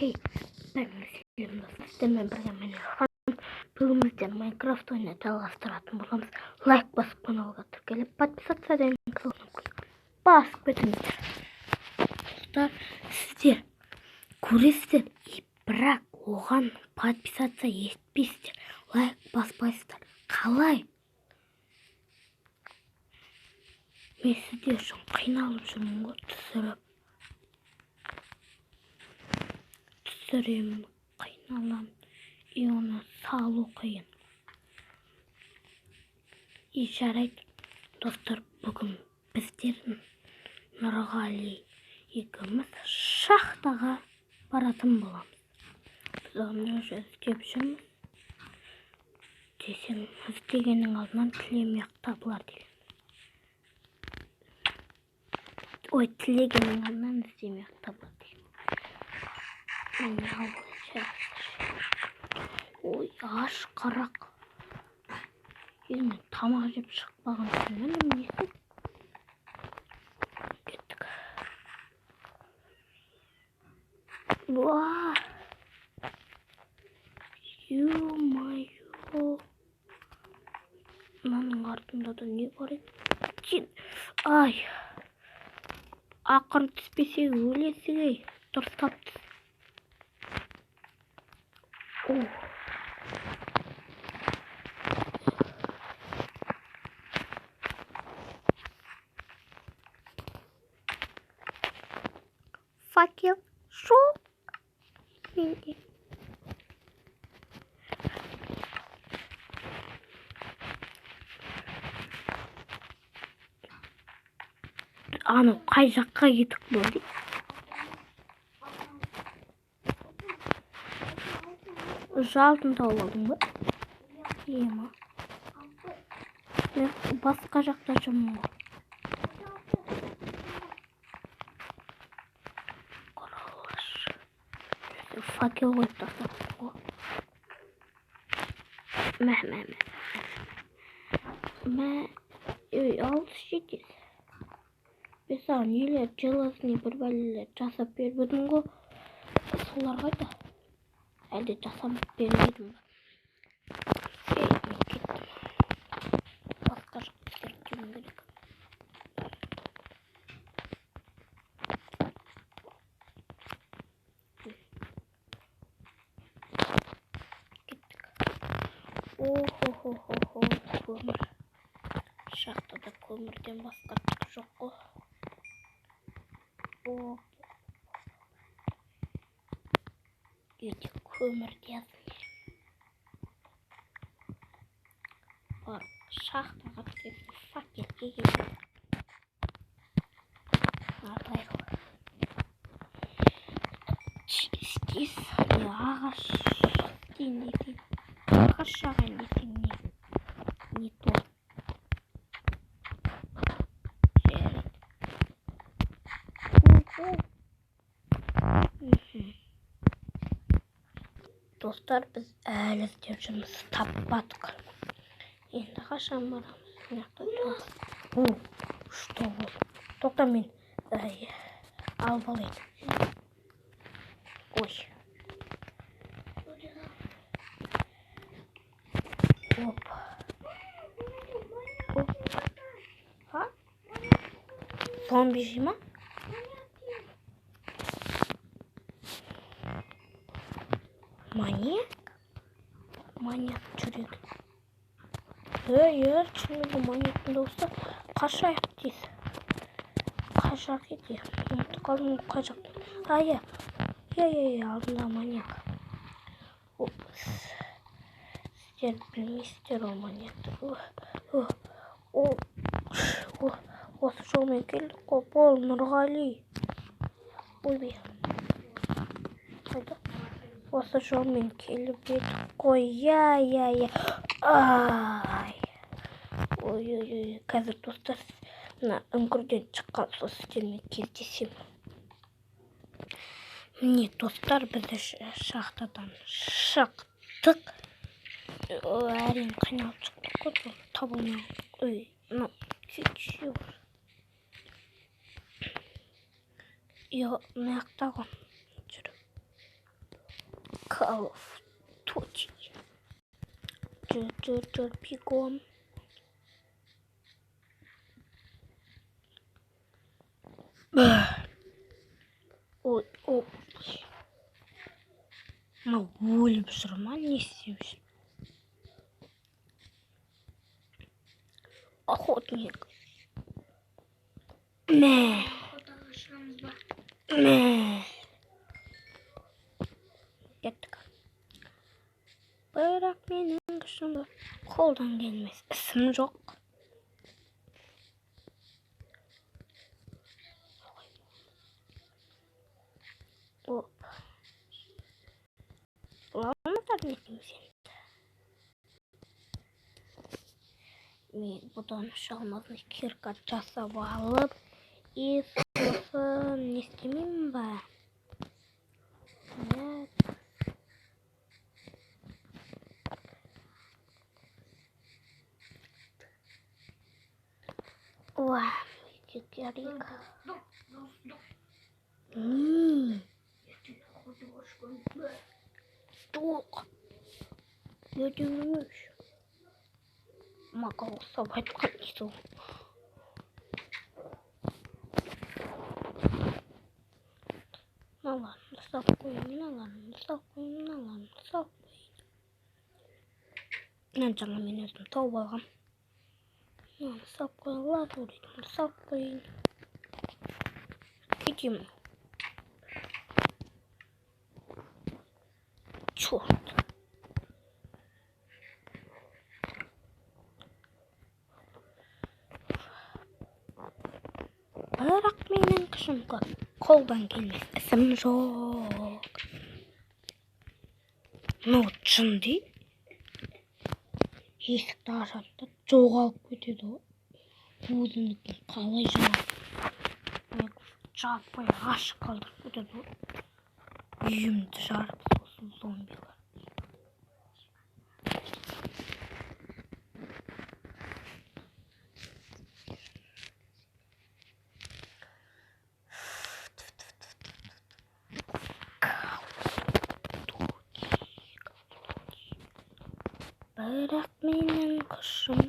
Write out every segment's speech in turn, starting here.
Hey, ben Müslüm Dostum. Birге мен Ирфан. Бүгін біздер Майнкрафт ойнап жалғастыратын боламыз. Лайк басып каналға тіркеліп, подписаться басып кетіңіздер. Достар, сіздер көресіздер, бірақ оған подписаться етпейсіздер, лайк баспайсыздар. Қалай? Мен сіздер үшін қиналып жүрмін ғой, түсіремін, қиналам, и оны салу қиын. И жарайды, достар, бүгін біздер Нұрғали екеуміз шахтаға баратын боламыз. Біз оны уже іздеп жүрміз. Десем, іздегеннің алдынан тілемек табылар деген. Ой, тілегеннің алдынан іздемек табылар деген. Ой, аш қарақ. Енді тамақ жеп шықпаған түннен несі? Кеттік. Уа! Ё-майо! Мынаның артында да не бар еді? Ай! Ақырын түспесе өлесің-ей. Дұрыстап түс. Факел, шо? Аны қай жаққа кетіп болды? Жалтын тауып алдың ба? Ема. Мен басқа жақта жүрмін ғой. Қаралаш. Факел қойып тастаппын ғой. Алыс жетесіз. Мен саған нелер железный бір бәлелер жасап беріп едім ғой. Солар қайда? Әлде жасап бермедім ба? Мен кеттім. Басқа жаққа зерттеуім керек. Кеттік. О-хо-хо-хо-хо, көмір. Шахтада көмірден басқа түк жоқ қой. Ертең көмірді язын. Бар, шахтаға түсетін факелге келеді. Артайғы. Істес, ағаш істейін десең. Ағаш жағайын десең не то. Достар, біз әлі іздеп жүрміз, таппадық. Енді қашан барамыз? Что бұл? Тоқта, мен алып алайын. Ой. Оп. Ха? Зомби жей ма? Маньяк жүрек. Шынымен маньяктың дауысы қашайық дейсі. Қашақ еді. Ұмытып қалдым қай жақтың. Алдында маньяк. Сіздер білмейсіздер ол маньякты. Осы жолмен келдік қой, бол Нұрғали. Ой, қайда? Осы жолмен келіп едік қой, Ай. Ой, қазір достар, үңгірден шыққан сол сіздермен кездесем. Міне достар, біз шахтадан шықтық. Әрең қайналып шықтық қой, табылмай. Ой, күйші бар. Маяқтағын жүріп. Call of Duty. Жүр, бегом. Ой. Мына өліп жүр ма, не істеп жүр? Охотник. Мә. Кеттік. Бірақ менің күшім бар. Қолдан келмес. Ісім жоқ. Оп. Бұламадар не деймсен? Мен бұдан шалмазын кирка жасап алып, сосын не істемеймін ба? Уа, керек. Жоқ. Өтіңіз. Мақал ұстап айтқан дейсің. Мыналарын ұстап қойын. Жаңа мен өзім тауып алғам. Ұстап қойын, лазуритін ұстап қойын. Кетемін. Чорт. Бірақ менің күшім көп. Қолдан келмес. Ісім жоқ. Мынау жын дейді. Есікті ашады, жоғалып кетеді ғой. Өзімдікін қалай жаппай ашық қалдырып кетеді ғой. Үйімді жарып сосын зомбилар. Бірақ менің күшім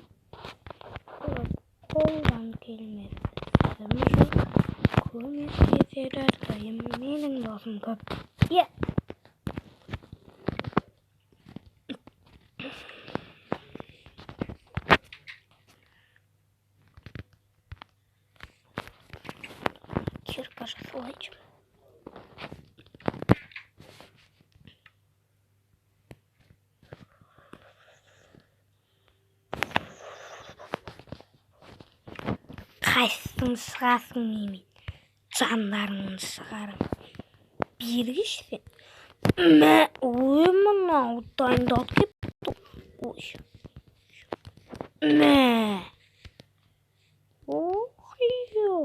қолдан келмес. Ісім жоқ. Көмектесер әрдайым менің досым көп. Кирка жасалайчы. Қайсың шығасың немен? Жандарыңын шығарым. Бергеш сен. Ой, мынау дайындалып кепті. Ой. Ой-ё.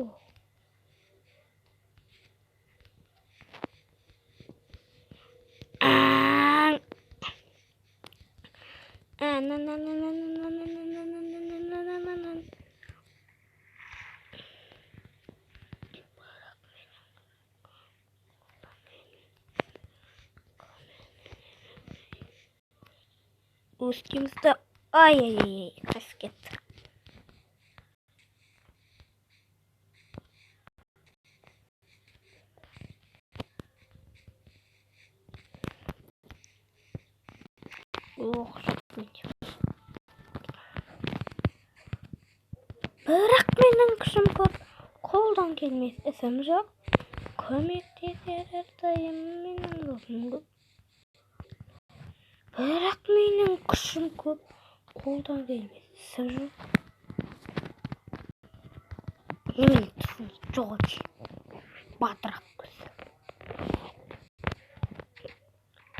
Устимізді. Ай-яй-яй, қайсы кетті. Бірақ менің күшім көп. Қолдан келмес. Ісім жоқ. Көмектесер әрдайым менің досым көп. Бірақ менің күшім көп. Қолдан келмес. Ісім жоқ. Немен тұрсын жоқ өте. Батырақ көз.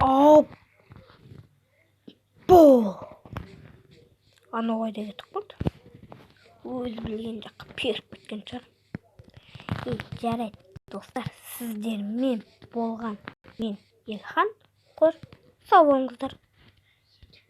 Ау! Ана ойда кетіп қалды. Өз білген жаққа періп кеткен шығар. Жарайды, достар, сіздермен болған мен Елхан. Сау болыңыздар.